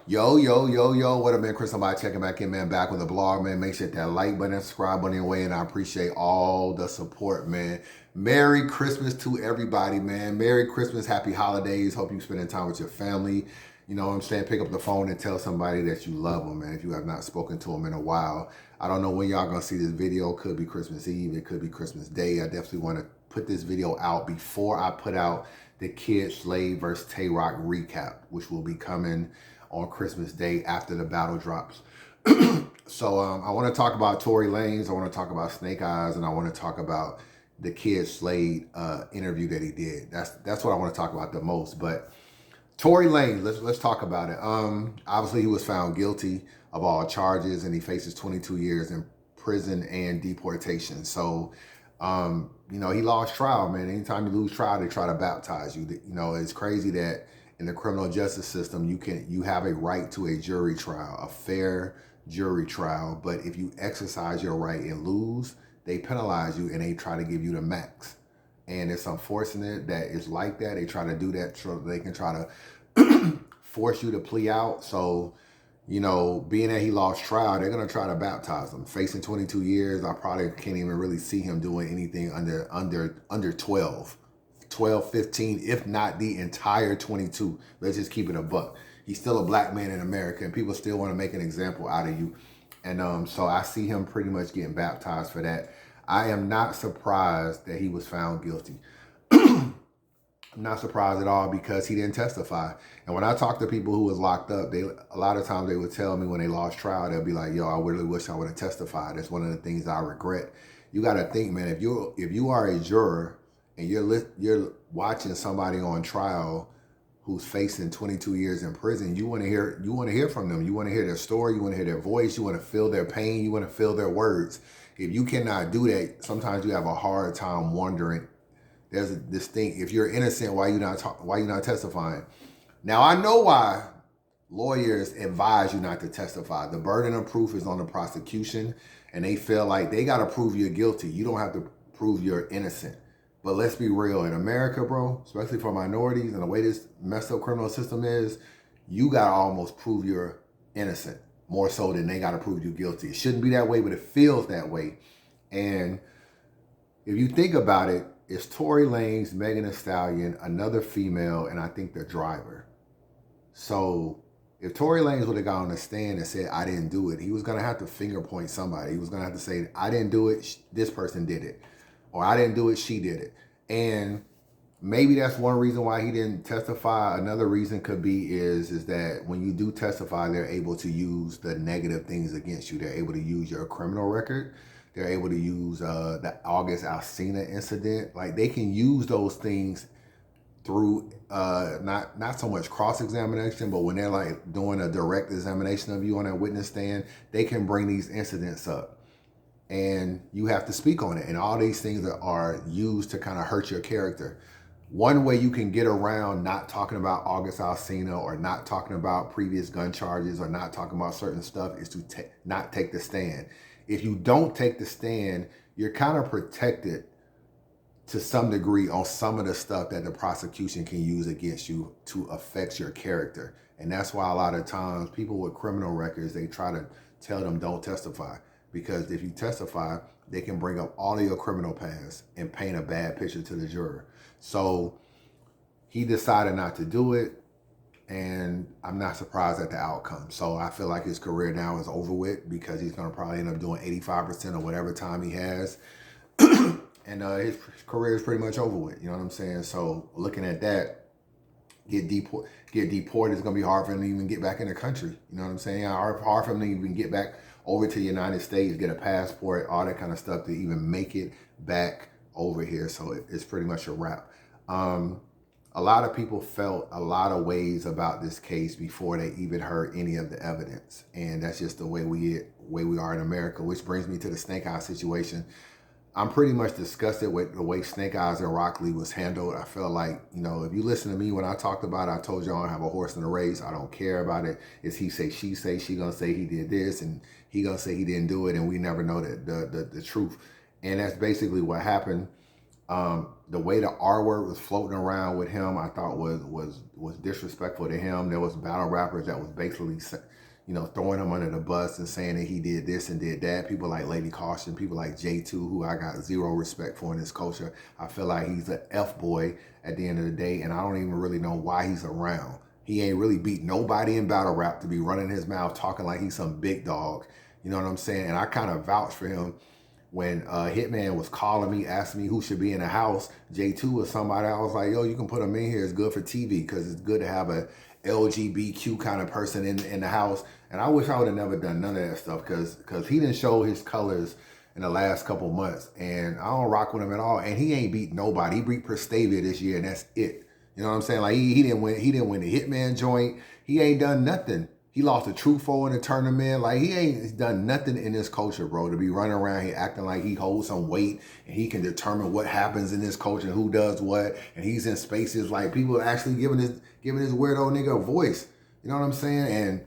Yo, what up, man? Chris, somebody checking back in, man. Back with the blog, man. Make sure you hit that like button, subscribe button away, and I appreciate all the support, man. Merry Christmas to everybody, man. Merry Christmas, happy holidays. Hope you're spending time with your family. You know what I'm saying? Pick up the phone and tell somebody that you love them, man, if you have not spoken to them in a while. I don't know when y'all gonna see this video. It could be Christmas Eve. It could be Christmas Day. I definitely want to put this video out before I put out the Kyd Slade versus Tay Roc recap, which will be coming on Christmas Day after the battle drops. So I want to talk about Tory Lanez, I want to talk about SnakeEyez, and I want to talk about the Kyd Slade interview that he did. That's what I want to talk about the most. But Tory Lanez, let's talk about it. Obviously he was found guilty of all charges, and he faces 22 years in prison and deportation. So you know, he lost trial, man. Anytime you lose trial, they try to baptize you. You know, it's crazy that in the criminal justice system, you have a right to a jury trial, a fair jury trial. But if you exercise your right and lose, they penalize you and they try to give you the max. And it's unfortunate that it's like that. They try to do that so they can try to force you to plea out. So, you know, being that he lost trial, they're going to try to baptize him. Facing 22 years, I probably can't even really see him doing anything under 12, 15, if not the entire 22. Let's just keep it a buck. He's still a black man in America, and people still want to make an example out of you. And so I see him pretty much getting baptized for that. I am not surprised that he was found guilty. I'm not surprised at all because he didn't testify. And when I talk to people who was locked up, a lot of times they would tell me when they lost trial, they'll be like, yo, I really wish I would have testified. That's one of the things I regret. You got to think, man, if you are a juror and you're watching somebody on trial who's facing 22 years in prison, you want to hear from them. You want to hear their story. You want to hear their voice. You want to feel their pain. You want to feel their words. If you cannot do that, sometimes you have a hard time wondering. There's this thing. If you're innocent, why you not testifying? Now I know why lawyers advise you not to testify. The burden of proof is on the prosecution, and they feel like they got to prove you're guilty. You don't have to prove you're innocent. But let's be real. In America, bro, especially for minorities and the way this messed up criminal system is, you got to almost prove you're innocent more so than they got to prove you guilty. It shouldn't be that way, but it feels that way. And if you think about it, it's Tory Lanez, Megan Thee Stallion, another female, and I think the driver. So if Tory Lanez would have got on the stand and said, I didn't do it, he was going to have to finger point somebody. He was going to have to say, I didn't do it, this person did it. Or I didn't do it, she did it. And maybe that's one reason why he didn't testify. Another reason could be is that when you do testify, they're able to use the negative things against you. They're able to use your criminal record. They're able to use the August Alsina incident. Like, they can use those things through not so much cross-examination, but when they're like doing a direct examination of you on that witness stand, they can bring these incidents up. And you have to speak on it. And all these things are used to kind of hurt your character. One way you can get around not talking about August Alsina or not talking about previous gun charges or not talking about certain stuff is to not take the stand. If you don't take the stand, you're kind of protected to some degree on some of the stuff that the prosecution can use against you to affect your character. And that's why a lot of times people with criminal records, they try to tell them don't testify. Because if you testify, they can bring up all of your criminal past and paint a bad picture to the juror. So he decided not to do it, and I'm not surprised at the outcome. So I feel like his career now is over with because he's going to probably end up doing 85% of whatever time he has. And his career is pretty much over with, you know what I'm saying? So looking at that, get deported, it's going to be hard for him to even get back in the country. You know what I'm saying? Hard for him to even get back over to the United States, get a passport, all that kind of stuff to even make it back over here. So it's pretty much a wrap. A lot of people felt a lot of ways about this case before they even heard any of the evidence. And that's just the way we are in America, which brings me to the SnakeEyez situation. I'm pretty much disgusted with the way SnakeEyez and Roc Lee was handled. I feel like, you know, if you listen to me when I talked about it, I told you I don't have a horse in the race. I don't care about it. It's he say, she say. She gonna say he did this and he gonna say he didn't do it, and we never know the truth. And that's basically what happened. The way the R word was floating around with him, I thought was disrespectful to him. There was battle rappers that was basically, throwing him under the bus and saying that he did this and did that. People like Lady Caution, people like J2, who I got zero respect for in this culture. I feel like he's an F-boy at the end of the day, and I don't even really know why he's around. He ain't really beat nobody in battle rap to be running his mouth talking like he's some big dog. You know what I'm saying? And I kind of vouch for him. When Hitman was calling me, asking me who should be in the house, J2 or somebody, I was like, yo, you can put him in here. It's good for TV because it's good to have a LGBTQ kind of person in the house. And I wish I would have never done none of that stuff because he didn't show his colors in the last couple months. And I don't rock with him at all. And he ain't beat nobody. He beat Prestavia this year, and that's it. You know what I'm saying? Like he didn't win the Hitman joint. He ain't done nothing. He lost a Truffaut in the tournament. Like, he ain't done nothing in this culture, bro, to be running around here acting like he holds some weight and he can determine what happens in this culture and who does what. And he's in spaces like people are actually giving this weirdo nigga a voice. You know what I'm saying? And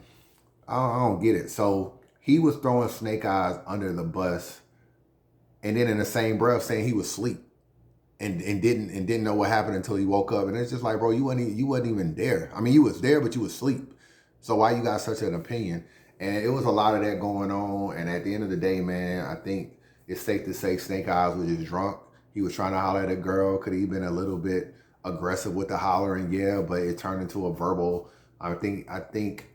I don't get it. So he was throwing SnakeEyez under the bus and then in the same breath saying he was asleep and didn't know what happened until he woke up. And it's just like, bro, you wasn't even there. I mean, you was there, but you was asleep. So why you got such an opinion? And it was a lot of that going on. And at the end of the day, man, I think it's safe to say SnakeEyez was just drunk. He was trying to holler at a girl. Could he have been a little bit aggressive with the hollering? Yeah, but it turned into a verbal. I think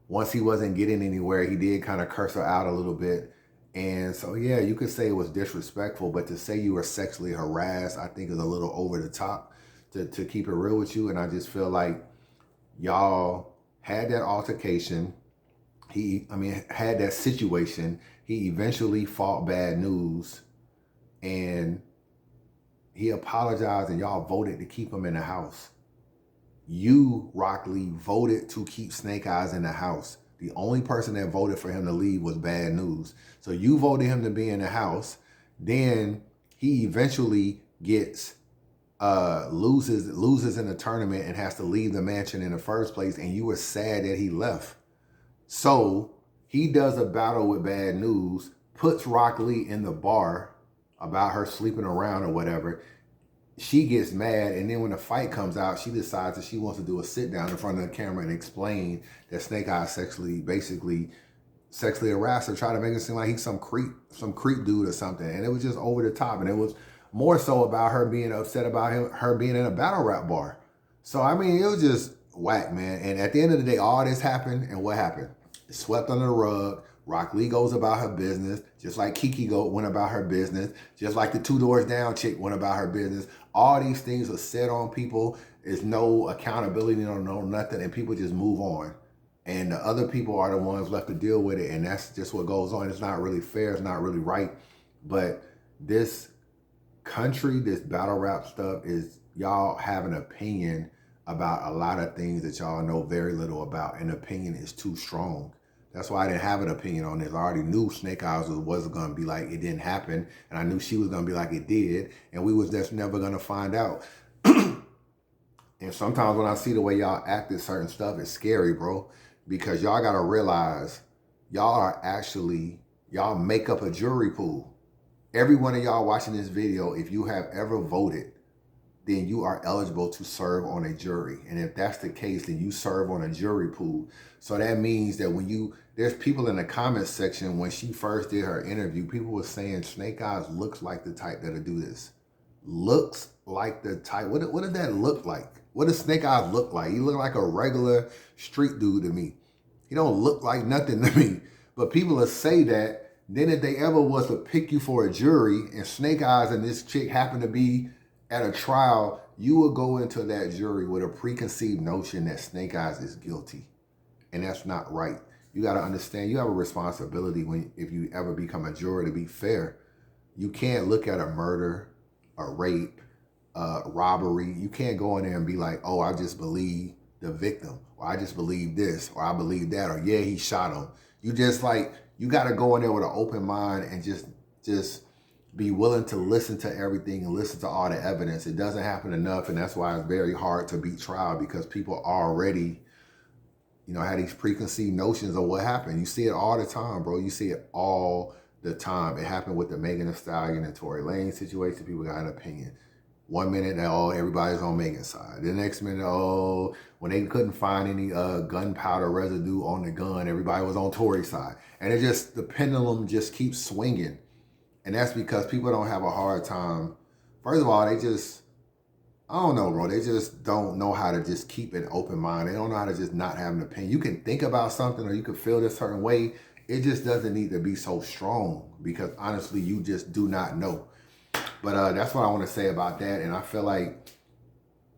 once he wasn't getting anywhere, he did kind of curse her out a little bit. And so, yeah, you could say it was disrespectful, but to say you were sexually harassed, I think is a little over the top to keep it real with you. And I just feel like y'all had that altercation. Had that situation. He eventually fought Bad News and he apologized and y'all voted to keep him in the house. You, Rock Lee, voted to keep SnakeEyez in the house. The only person that voted for him to leave was Bad News. So you voted him to be in the house. Then he eventually gets loses in the tournament and has to leave the mansion in the first place, and you were sad that he left. So he does a battle with Bad News, puts Rock Lee in the bar about her sleeping around or whatever. She gets mad, and then when the fight comes out, she decides that she wants to do a sit down in front of the camera and explain that SnakeEyez sexually harassed her, try to make it seem like he's some creep dude or something. And it was just over the top, and it was more so about her being upset about her being in a battle rap bar. So, I mean, it was just whack, man. And at the end of the day, all this happened, and what happened? It swept under the rug. Rock Lee goes about her business, just like Kiki went about her business, just like the Two Doors Down chick went about her business. All these things are said on people. There's no accountability, no nothing, and people just move on. And the other people are the ones left to deal with it, and that's just what goes on. It's not really fair. It's not really right. But this country, this battle rap stuff is y'all have an opinion about a lot of things that y'all know very little about, and opinion is too strong. That's why I didn't have an opinion on this. I already knew SnakeEyez wasn't going to be like it didn't happen, and I knew she was going to be like it did, and we was just never going to find out. And sometimes when I see the way y'all act at certain stuff, it's scary, bro, because y'all got to realize y'all make up a jury pool. Every one of y'all watching this video, if you have ever voted, then you are eligible to serve on a jury. And if that's the case, then you serve on a jury pool. So that means that there's people in the comments section, when she first did her interview, people were saying SnakeEyez looks like the type that'll do this. Looks like the type. What did that look like? What does SnakeEyez look like? He look like a regular street dude to me. He don't look like nothing to me. But people will say that. Then if they ever was to pick you for a jury and SnakeEyez and this chick happen to be at a trial, you will go into that jury with a preconceived notion that SnakeEyez is guilty. And that's not right. You got to understand, you have a responsibility if you ever become a juror to be fair. You can't look at a murder, a rape, robbery. You can't go in there and be like, oh, I just believe the victim, or I just believe this, or I believe that, or yeah, he shot him. You got to go in there with an open mind and just be willing to listen to everything and listen to all the evidence. It doesn't happen enough, and that's why it's very hard to beat trial, because people already, have these preconceived notions of what happened. You see it all the time, bro. You see it all the time. It happened with the Megan Thee Stallion and Tory Lanez situation. People got an opinion. 1 minute, oh, everybody's on Megan's side. The next minute, oh, when they couldn't find any gunpowder residue on the gun, everybody was on Tory's side. And it just, the pendulum just keeps swinging. And that's because people don't have a hard time. First of all, they just, I don't know, bro. They just don't know how to just keep an open mind. They don't know how to just not have an opinion. You can think about something or you can feel this certain way. It just doesn't need to be so strong because honestly, you just do not know. But that's what I want to say about that. And I feel like,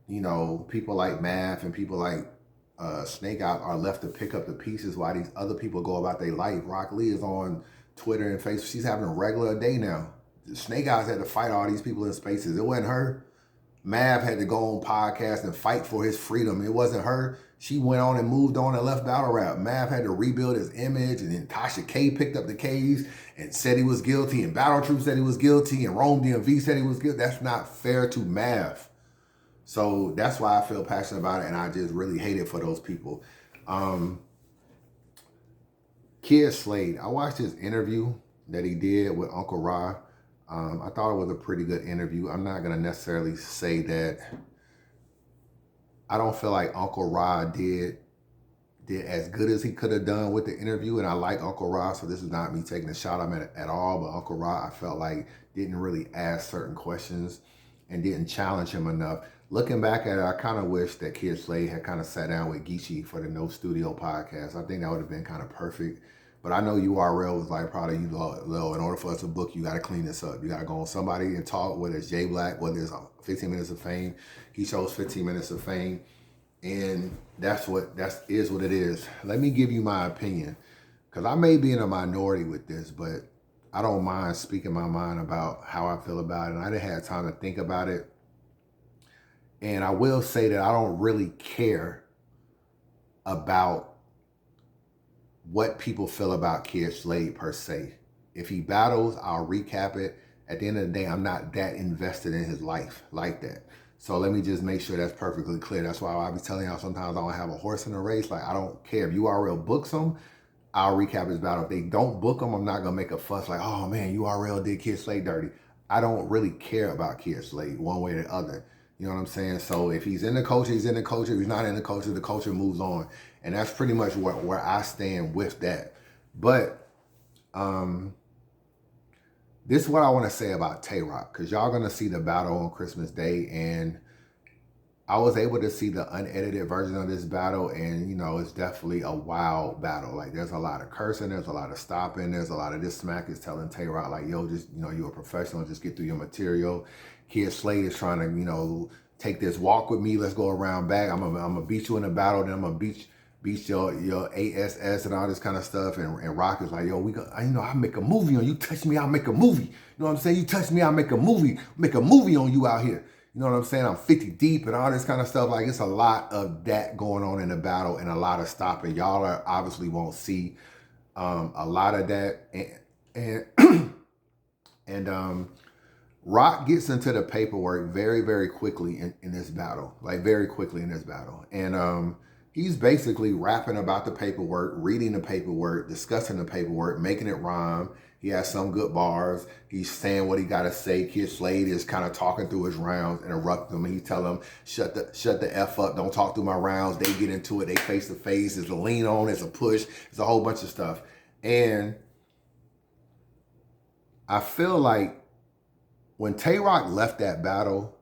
you know, people like Math and people like SnakeEyez are left to pick up the pieces while these other people go about their life. Rock Lee is on Twitter and Facebook. She's having a regular day now. SnakeEyez had to fight all these people in spaces. It wasn't her. Mav had to go on podcast and fight for his freedom. It wasn't her. She went on and moved on and left battle rap. Mav had to rebuild his image, and then Tasha K picked up the case and said he was guilty, and Battle Troop said he was guilty, and Rome DMV said he was guilty. That's not fair to Mav. So that's why I feel passionate about it, and I just really hate it for those people. Kyd Slade, I watched his interview that he did with Uncle Ra. I thought it was a pretty good interview. I'm not going to necessarily say that. I don't feel like Uncle Ra did as good as he could have done with the interview, and I like Uncle Ra, so this is not me taking a shot at him at all, but Uncle Ra, I felt like didn't really ask certain questions and didn't challenge him enough. Looking back at it, I kind of wish that Kyd Slade had kind of sat down with Geechee for the No Studio podcast. I think that would have been kind of perfect. But I know URL was like, probably, you know, in order for us to book, you got to clean this up. You got to go on somebody and talk, whether it's Jay Black, whether it's 15 Minutes of Fame. He chose 15 Minutes of Fame. And that is what it is. Let me give you my opinion, because I may be in a minority with this, but I don't mind speaking my mind about how I feel about it. And I didn't have time to think about it. And I will say that I don't really care about what people feel about Kyd Slade per se. If he battles, I'll recap it. At the end of the day, I'm not that invested in his life like that. So let me just make sure that's perfectly clear. That's why I be telling y'all sometimes I don't have a horse in the race. Like, I don't care. If URL books him, I'll recap his battle. If they don't book him, I'm not going to make a fuss like, oh man, URL did Kyd Slade dirty. I don't really care about Kyd Slade one way or the other. You know what I'm saying? So if he's in the culture, he's in the culture. If he's not in the culture moves on. And that's pretty much where I stand with that. But this is what I want to say about Tay Roc, because y'all going to see the battle on Christmas Day. And I was able to see the unedited version of this battle. And, you know, it's definitely a wild battle. Like, there's a lot of cursing. There's a lot of stopping. There's a lot of this smack is telling Tay Roc, like, yo, just, you know, you're a professional. Just get through your material. Kyd Slade is trying to, you know, take this walk with me. Let's go around back. I'm gonna beat you in the battle. Then I'm gonna beat your ASS and all this kind of stuff. And Rock is like, yo, you know, I'll make a movie on you. Touch me, I'll make a movie. You know what I'm saying? You touch me, I'll make a movie. Make a movie on you out here. You know what I'm saying? I'm 50 deep and all this kind of stuff. Like, it's a lot of that going on in the battle and a lot of stopping. Y'all obviously won't see a lot of that. And Rock gets into the paperwork very, very quickly in this battle. Like, very quickly in this battle. And he's basically rapping about the paperwork, reading the paperwork, discussing the paperwork, making it rhyme. He has some good bars. He's saying what he got to say. Kyd Slade is kind of talking through his rounds, interrupting him. And he's telling him, shut the F up. Don't talk through my rounds. They get into it. They face to face. There's a lean on. There's a push. There's a whole bunch of stuff. And I feel like when Tay Roc left that battle,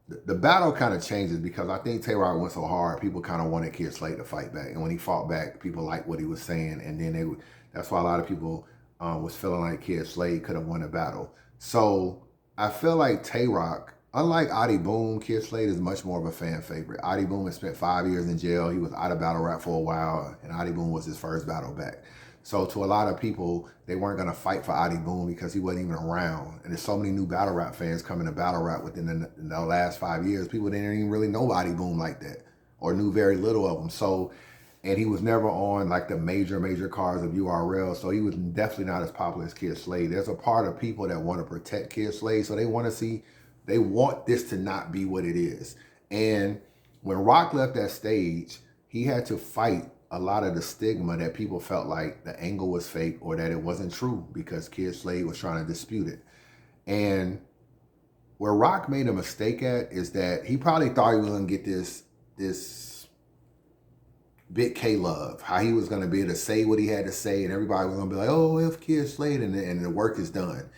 the battle kind of changes, because I think Tay Roc went so hard, people kind of wanted Kyd Slade to fight back. And when he fought back, people liked what he was saying. And then that's why a lot of people was feeling like Kyd Slade could have won the battle. So I feel like Tay Roc, unlike Adi Boom, Kyd Slade is much more of a fan favorite. Adi Boom has spent 5 years in jail. He was out of battle rap for a while, and Adi Boom was his first battle back. So to a lot of people, they weren't going to fight for Adi Boom because he wasn't even around. And there's so many new battle rap fans coming to battle rap within the last 5 years. People didn't even really know Adi Boom like that, or knew very little of him. So, and he was never on like the major cards of URL. So he was definitely not as popular as Kyd Slade. There's a part of people that want to protect Kyd Slade. So they want this to not be what it is. And when Rock left that stage, he had to fight a lot of the stigma that people felt like the angle was fake or that it wasn't true, because Kyd Slade was trying to dispute it. And where Roc made a mistake at is that he probably thought he was gonna get this Big K love, how he was gonna be able to say what he had to say, and everybody was gonna be like, "Oh, if Kyd Slade," and the work is done.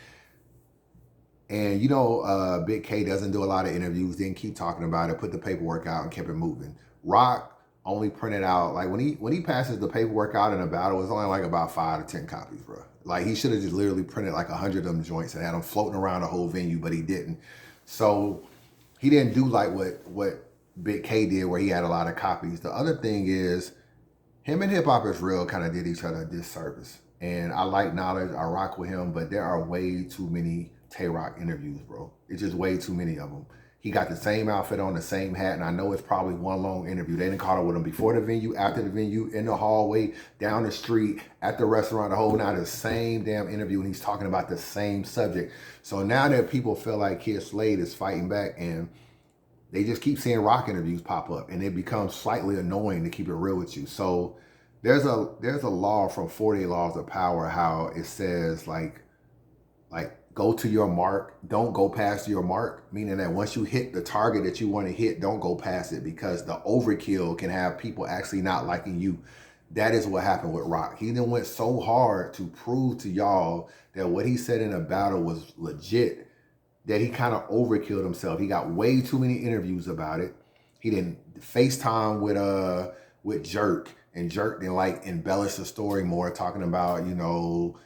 And you know, Big K doesn't do a lot of interviews, didn't keep talking about it, put the paperwork out and kept it moving. Roc only printed out, like when he passes the paperwork out in a battle, it's only like about 5 to 10 copies, bro. Like he should have just literally printed like 100 of them joints and had them floating around the whole venue, but he didn't. So he didn't do like what Big K did, where he had a lot of copies. The other thing is, him and Hip Hop Is Real kind of did each other a disservice. And I like Knowledge, I rock with him, but there are way too many Tay Roc interviews, bro. It's just way too many of them. He got the same outfit on, the same hat, and I know it's probably one long interview. They didn't call it with him before the venue, after the venue, in the hallway, down the street, at the restaurant, the whole night, the same damn interview, and he's talking about the same subject. So now that people feel like Kyd Slade is fighting back, and they just keep seeing Roc interviews pop up, and it becomes slightly annoying, to keep it real with you. So there's a law from 40 Laws of Power, how it says like go to your mark, don't go past your mark, meaning that once you hit the target that you want to hit, don't go past it, because the overkill can have people actually not liking you. That is what happened with Roc. He then went so hard to prove to y'all that what he said in a battle was legit, that he kind of overkilled himself. He got way too many interviews about it. He didn't FaceTime with Jerk, and Jerk didn't like embellish the story more, talking about, you know,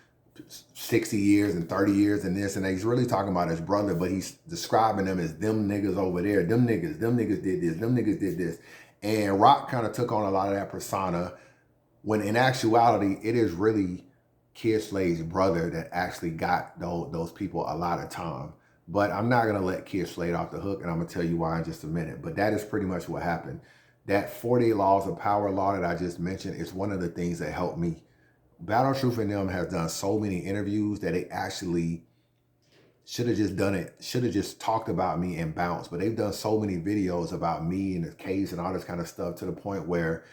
60 years and 30 years and this and that. He's really talking about his brother, but he's describing them as them niggas over there. Them niggas did this, them niggas did this. And Roc kind of took on a lot of that persona, when in actuality, it is really Kyd Slade's brother that actually got those people a lot of time. But I'm not going to let Kyd Slade off the hook, and I'm going to tell you why in just a minute. But that is pretty much what happened. That 40 Laws of Power law that I just mentioned is one of the things that helped me. Battle Truth and them has done so many interviews that they actually should have just done it, should have just talked about me and bounced. But they've done so many videos about me and the case and all this kind of stuff, to the point where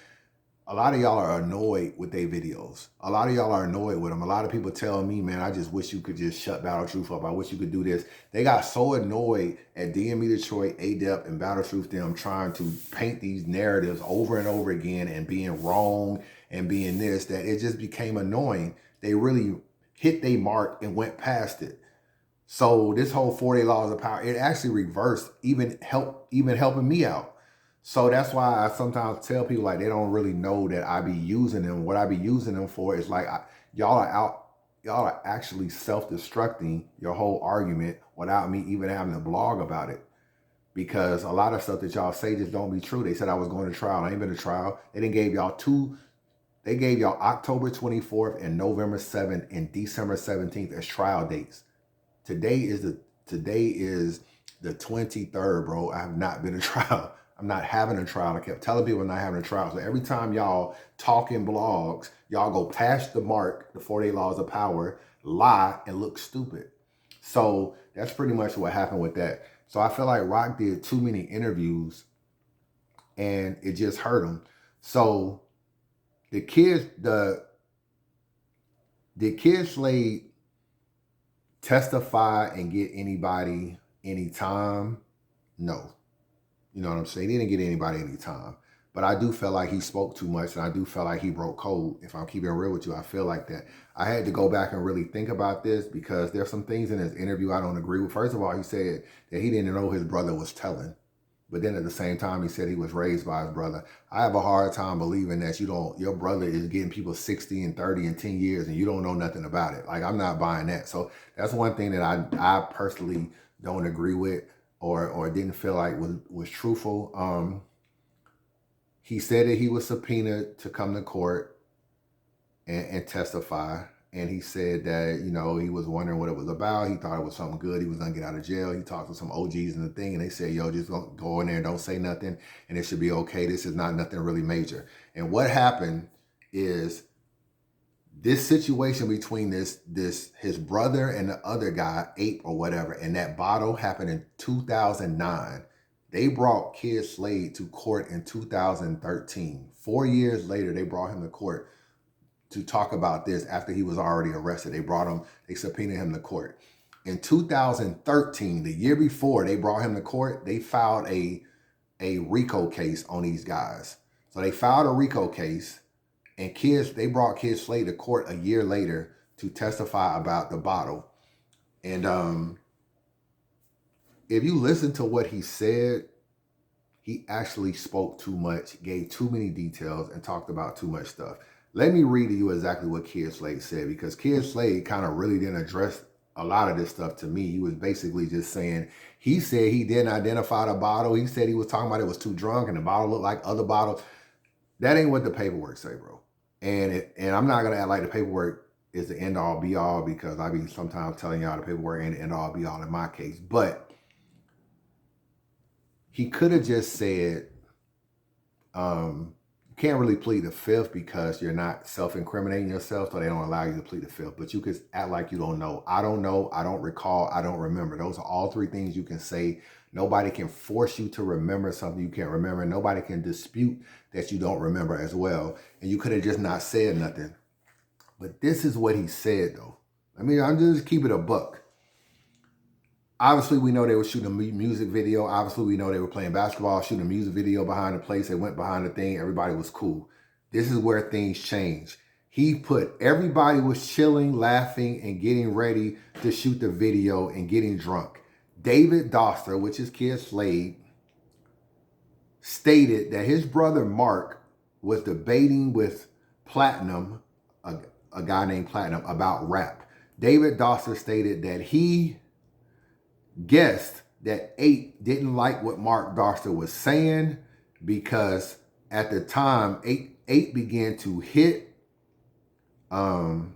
a lot of y'all are annoyed with their videos. A lot of y'all are annoyed with them. A lot of people tell me, man, I just wish you could just shut Battle Truth up. I wish you could do this. They got so annoyed at DME Detroit, ADEP, and Battle Truth them trying to paint these narratives over and over again and being wrong and being this, that it just became annoying. They really hit their mark and went past it. So this whole 40 Laws of Power, it actually reversed, even helping me out. So that's why I sometimes tell people, like, they don't really know that I be using them. What I be using them for is like, y'all are actually self-destructing your whole argument without me even having to blog about it. Because a lot of stuff that y'all say just don't be true. They said I was going to trial. I ain't been to trial. They didn't gave y'all they gave y'all October 24th and November 7th and December 17th as trial dates. Today is the 23rd, bro. I have not been to trial. I'm not having a trial. I kept telling people I'm not having a trial. So every time y'all talk in blogs, y'all go past the mark, the 48 Laws of Power, lie, and look stupid. So that's pretty much what happened with that. So I feel like Roc did too many interviews, and it just hurt him. So did Kyd Slade testify and get anybody any time? No. You know what I'm saying? He didn't get anybody any time. But I do feel like he spoke too much, and I do feel like he broke code. If I'm keeping it real with you, I feel like that. I had to go back and really think about this, because there's some things in his interview I don't agree with. First of all, he said that he didn't know his brother was telling. But then at the same time, he said he was raised by his brother. I have a hard time believing that your brother is getting people 60 and 30 and 10 years and you don't know nothing about it. Like, I'm not buying that. So that's one thing that I personally don't agree with, or didn't feel like was truthful. He said that he was subpoenaed to come to court and testify. And he said that, you know, he was wondering what it was about. He thought it was something good. He was going to get out of jail. He talked to some OGs in the thing, and they said, yo, just go in there and don't say nothing, and it should be okay. This is not nothing really major. And what happened is this situation between his brother and the other guy, Ape or whatever, and that bottle happened in 2009. They brought Kyd Slade to court in 2013. 4 years later, they brought him to court to talk about this after he was already arrested. They subpoenaed him to court. In 2013, the year before they brought him to court, they filed a RICO case on these guys. So they filed a RICO case, and they brought Kyd Slade to court a year later to testify about the bottle. And if you listen to what he said, he actually spoke too much, gave too many details, and talked about too much stuff. Let me read to you exactly what Kyd Slade said, because Kyd Slade kind of really didn't address a lot of this stuff to me. He was basically just saying, he said he didn't identify the bottle. He said he was talking about it was too drunk and the bottle looked like other bottles. That ain't what the paperwork say, bro. And I'm not going to act like the paperwork is the end all be all, because I be sometimes telling y'all the paperwork ain't the end all be all in my case. But he could have just said, you can't really plead the fifth because you're not self-incriminating yourself, so they don't allow you to plead the fifth. But you could act like you don't know. I don't know. I don't recall. I don't remember. Those are all three things you can say. Nobody can force you to remember something you can't remember. Nobody can dispute that you don't remember as well. And you could have just not said nothing. But this is what he said, though. I mean, I'm just keep it a buck. Obviously, we know they were shooting a music video. Obviously, we know they were playing basketball, shooting a music video behind the place. They went behind the thing. Everybody was cool. This is where things change. He put everybody was chilling, laughing, and getting ready to shoot the video and getting drunk. David Doster, which is Kyd Slade, stated that his brother Mark was debating with Platinum, a guy named Platinum, about rap. David Doster stated that he guessed that 8 didn't like what Mark Doster was saying, because at the time 8 began to hit Mark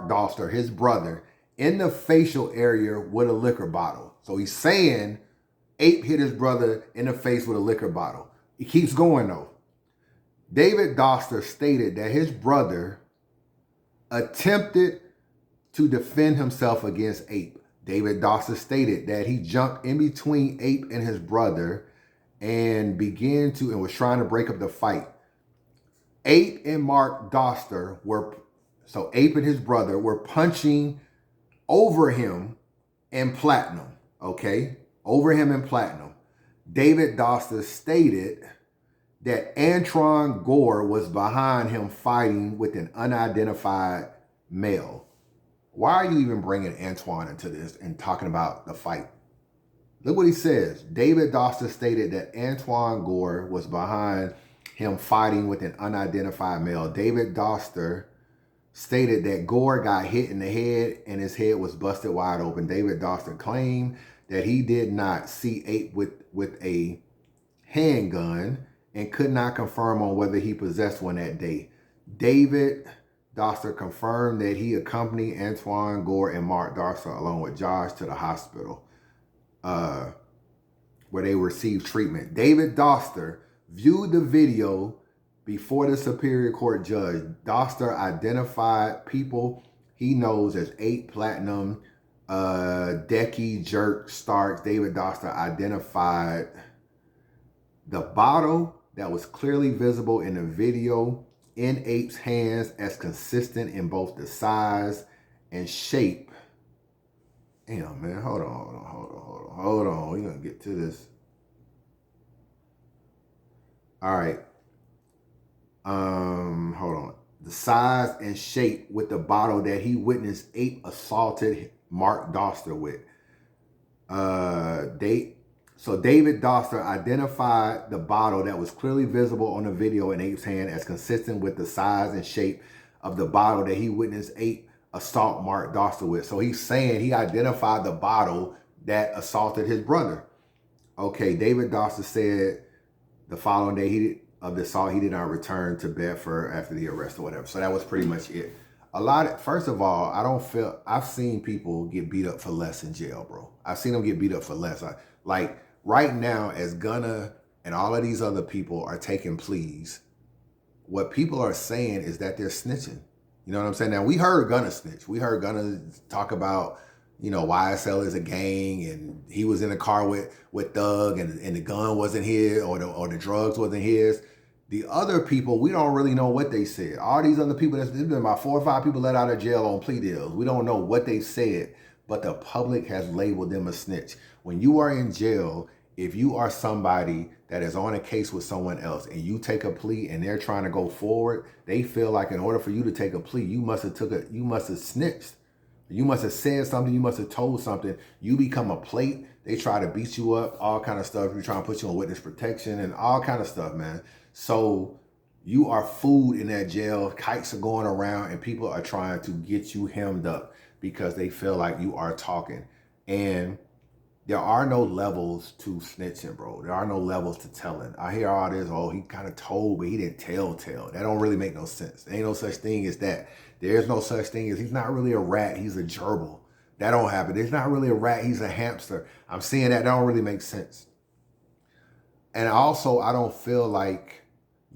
Doster, his brother, in the facial area with a liquor bottle. So he's saying 8 hit his brother in the face with a liquor bottle. He keeps going though. David Doster stated that his brother attempted to defend himself against 8. David Doster stated that he jumped in between 8 and his brother and was trying to break up the fight. 8 and Mark Doster so 8 and his brother were punching over him and Platinum, okay? Over him and Platinum. David Doster stated that Antoine Gore was behind him fighting with an unidentified male. Why are you even bringing Antoine into this and talking about the fight? Look what he says. David Doster stated that Antoine Gore was behind him fighting with an unidentified male. David Doster stated that Gore got hit in the head and his head was busted wide open. David Doster claimed that he did not see 8 with a handgun and could not confirm on whether he possessed one that day. David Doster confirmed that he accompanied Antoine Gore and Mark Doster along with Josh to the hospital where they received treatment. David Doster viewed the video before the Superior Court judge. Doster identified people he knows as 8, Platinum, Decky, Jerk, Starks. David Doster identified the bottle that was clearly visible in the video in 8's hands as consistent in both the size and shape. Damn, man, hold on. We're gonna get to this. All right. Hold on. The size and shape with the bottle that he witnessed 8 assaulted Mark Doster with. So David Doster identified the bottle that was clearly visible on the video in 8's hand as consistent with the size and shape of the bottle that he witnessed 8 assault Mark Doster with. So he's saying he identified the bottle that assaulted his brother. Okay, David Doster said the following day of the assault, he did not return to Bedford after the arrest or whatever. So that was pretty much it. First of all, I've seen people get beat up for less in jail, bro. I've seen them get beat up for less. Like right now, as Gunna and all of these other people are taking pleas, what people are saying is that they're snitching. You know what I'm saying? Now, we heard Gunna snitch. We heard Gunna talk about, YSL is a gang and he was in a car with Thug and the gun wasn't his or the drugs wasn't his. The other people, we don't really know what they said. All these other people, there's been about 4 or 5 people let out of jail on plea deals. We don't know what they said, but the public has labeled them a snitch. When you are in jail, if you are somebody that is on a case with someone else and you take a plea and they're trying to go forward, they feel like in order for you to take a plea, you must have snitched. You must have said something. You must have told something. You become a plate. They try to beat you up, all kind of stuff. You're trying to put you on witness protection and all kind of stuff, man. So you are food in that jail. Kites are going around and people are trying to get you hemmed up because they feel like you are talking. And there are no levels to snitching, bro. There are no levels to telling. I hear all this, oh, he kind of told, but he didn't tell. That don't really make no sense. There ain't no such thing as that. There's no such thing as he's not really a rat, he's a gerbil. That don't happen. There's not really a rat, he's a hamster. I'm seeing that don't really make sense. And also, I don't feel like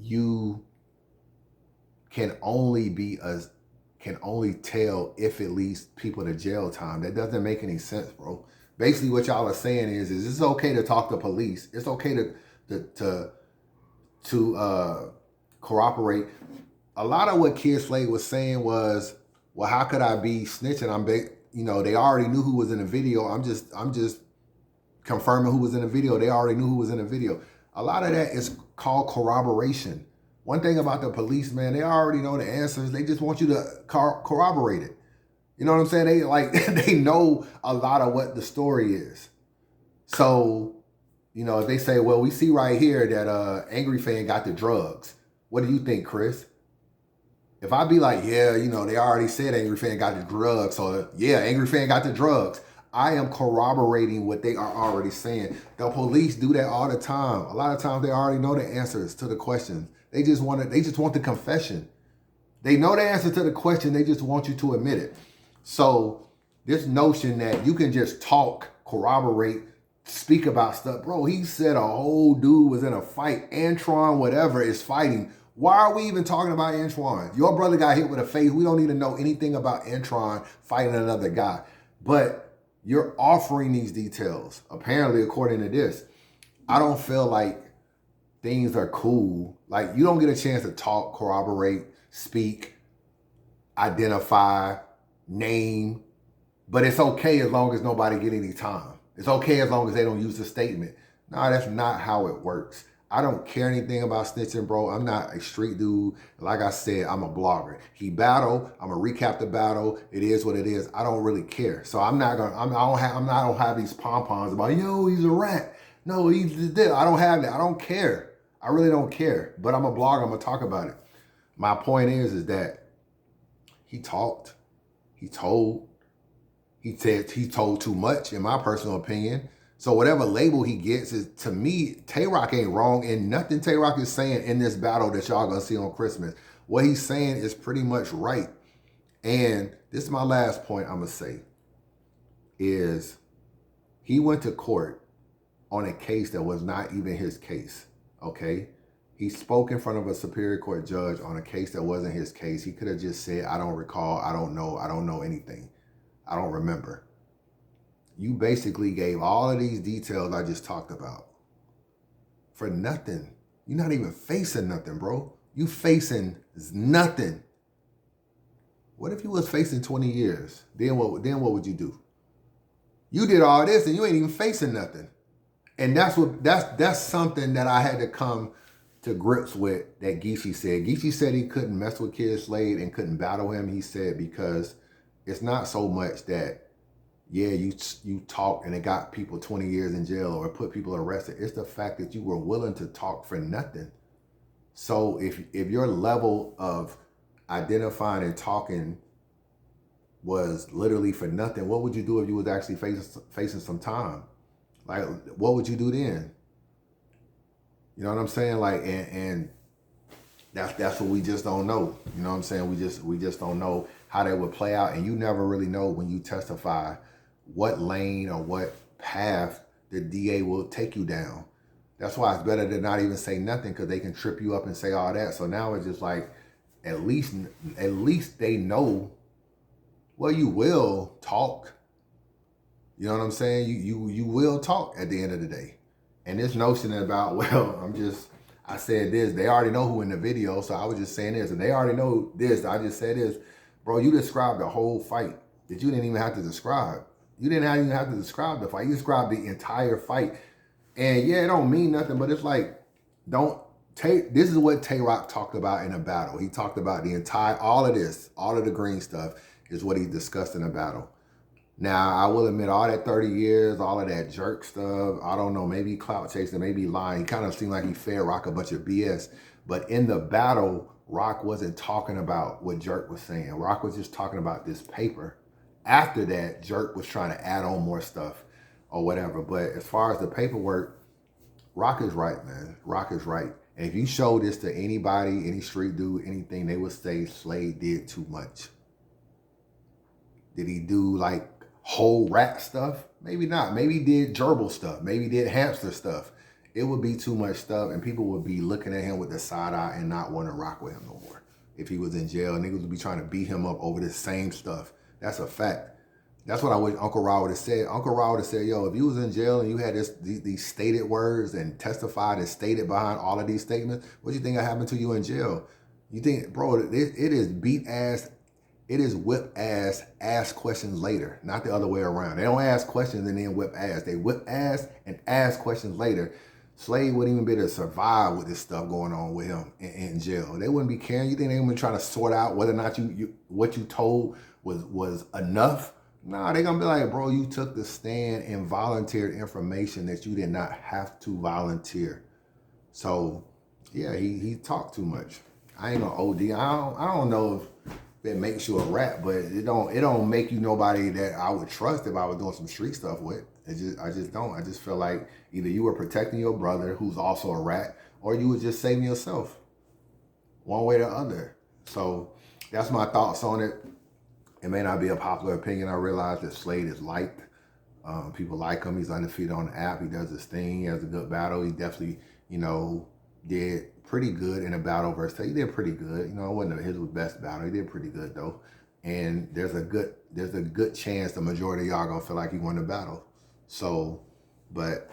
you can only tell if it leads people to jail time. That doesn't make any sense, bro. Basically, what y'all are saying is it's okay to talk to police. It's okay to corroborate. A lot of what Kyd Slade was saying was, well, how could I be snitching? They already knew who was in the video. I'm just confirming who was in the video. They already knew who was in the video. A lot of that is called corroboration. One thing about the police, man, they already know the answers. They just want you to corroborate it. You know what I'm saying? They know a lot of what the story is. So, if they say, well, we see right here that Angry Fan got the drugs. What do you think, Chris? If I be like, yeah, they already said Angry Fan got the drugs. So, yeah, Angry Fan got the drugs. I am corroborating what they are already saying. The police do that all the time. A lot of times they already know the answers to the questions. They just want the confession. They know the answer to the question. They just want you to admit it. So this notion that you can just talk, corroborate, speak about stuff. Bro, he said a whole dude was in a fight. Antoine, whatever, is fighting. Why are we even talking about Antoine? Your brother got hit with a face. We don't even know anything about Antoine fighting another guy. But you're offering these details. Apparently, according to this, I don't feel like things are cool. Like, you don't get a chance to talk, corroborate, speak, identify, name, but it's okay as long as nobody get any time. It's okay as long as they don't use the statement. No, that's not how it works. I don't care anything about snitching, bro. I'm not a street dude. Like I said, I'm a blogger. He battled. I'm gonna recap the battle. It is what it is. I don't really care. So I don't have these pom-poms about, he's a rat. No, he's this. I don't have that. I don't care. I really don't care. But I'm a blogger. I'm gonna talk about it. My point is that he talked. He said he told too much, in my personal opinion. So whatever label he gets is, to me, Tay Roc ain't wrong in nothing Tay Roc is saying in this battle that y'all gonna see on Christmas. What he's saying is pretty much right. And this is my last point I'm gonna say, is he went to court on a case that was not even his case, okay? He spoke in front of a Superior Court judge on a case that wasn't his case. He could have just said, I don't recall, I don't know anything. I don't remember. You basically gave all of these details I just talked about for nothing. You're not even facing nothing, bro. You facing nothing. What if you was facing 20 years? Then what would you do? You did all this and you ain't even facing nothing. And that's something that I had to come to grips with that Geechee said. Geechee said he couldn't mess with Kyd Slade and couldn't battle him. He said because it's not so much that, yeah, you talk and it got people 20 years in jail or put people arrested. It's the fact that you were willing to talk for nothing. So if your level of identifying and talking was literally for nothing, what would you do if you was actually facing some time? Like, what would you do then? You know what I'm saying? Like, and that's what we just don't know. You know what I'm saying? We just don't know how that would play out. And you never really know when you testify what lane or what path the DA will take you down. That's why it's better to not even say nothing, because they can trip you up and say all that. So now it's just like, at least they know, well, you will talk. You know what I'm saying? You will talk at the end of the day. And this notion about, well, I said this. They already know who in the video, so I was just saying this. And they already know this. I just said this. Bro, you described the whole fight that you didn't even have to describe. You didn't even have to describe the fight. You described the entire fight. And yeah, it don't mean nothing, but it's like, this is what Tay Roc talked about in a battle. He talked about all of this, all of the green stuff is what he discussed in a battle. Now, I will admit, all that 30 years, all of that jerk stuff, I don't know, maybe clout chasing, maybe lying. He kind of seemed like he fed Roc a bunch of BS. But in the battle, Roc wasn't talking about what Jerk was saying. Roc was just talking about this paper. After that, Jerk was trying to add on more stuff or whatever. But as far as the paperwork, Roc is right, man. Roc is right. And if you show this to anybody, any street dude, anything, they would say Slade did too much. Did he do like whole rat stuff? Maybe not. Maybe he did gerbil stuff. Maybe he did hamster stuff. It would be too much stuff, and people would be looking at him with the side eye and not want to rock with him no more. If he was in jail, niggas would be trying to beat him up over the same stuff. That's a fact. That's what I wish Uncle Ra would have said. Uncle Ra would have said, yo, if you was in jail and you had these stated words and testified and stated behind all of these statements, what do you think happened to you in jail? You think, bro, it is beat ass. It is whip ass, ask questions later, not the other way around. They don't ask questions and then whip ass. They whip ass and ask questions later. Slade wouldn't even be able to survive with this stuff going on with him in jail. They wouldn't be caring. You think they would be trying to sort out whether or not what you told was enough? Nah, they're gonna be like, bro, you took the stand and volunteered information that you did not have to volunteer. So yeah, he talked too much. I ain't gonna OD. I don't know if it makes you a rat, but it don't make you nobody that I would trust if I was doing some street stuff with. I just don't. I just feel like either you were protecting your brother, who's also a rat, or you was just saving yourself. One way or the other. So that's my thoughts on it. It may not be a popular opinion. I realize that Slade is liked. People like him. He's undefeated on the app. He does his thing. He has a good battle. He definitely, did pretty good in a battle versus Tay. He did pretty good. It wasn't his best battle. He did pretty good though. And there's a good chance the majority of y'all gonna feel like he won the battle. So, but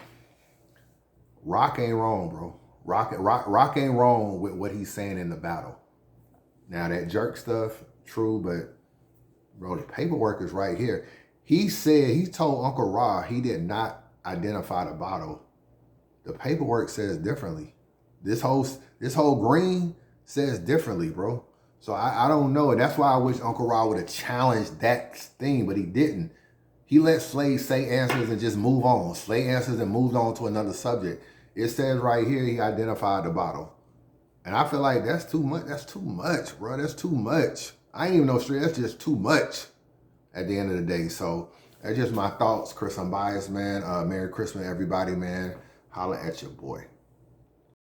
Roc ain't wrong, bro. Roc ain't wrong with what he's saying in the battle. Now that jerk stuff, true, but bro, the paperwork is right here. He told Uncle Ra he did not identify the bottle. The paperwork says differently. This whole green says differently, bro. So I don't know. And that's why I wish Uncle Ra would have challenged that thing, but he didn't. He let Slade say answers and just move on. Slade answers and moved on to another subject. It says right here he identified the bottle. And I feel like that's too much. That's too much, bro. That's too much. I ain't even know straight. That's just too much at the end of the day. So that's just my thoughts. Chris, I'm biased, man. Merry Christmas, everybody, man. Holla at your boy.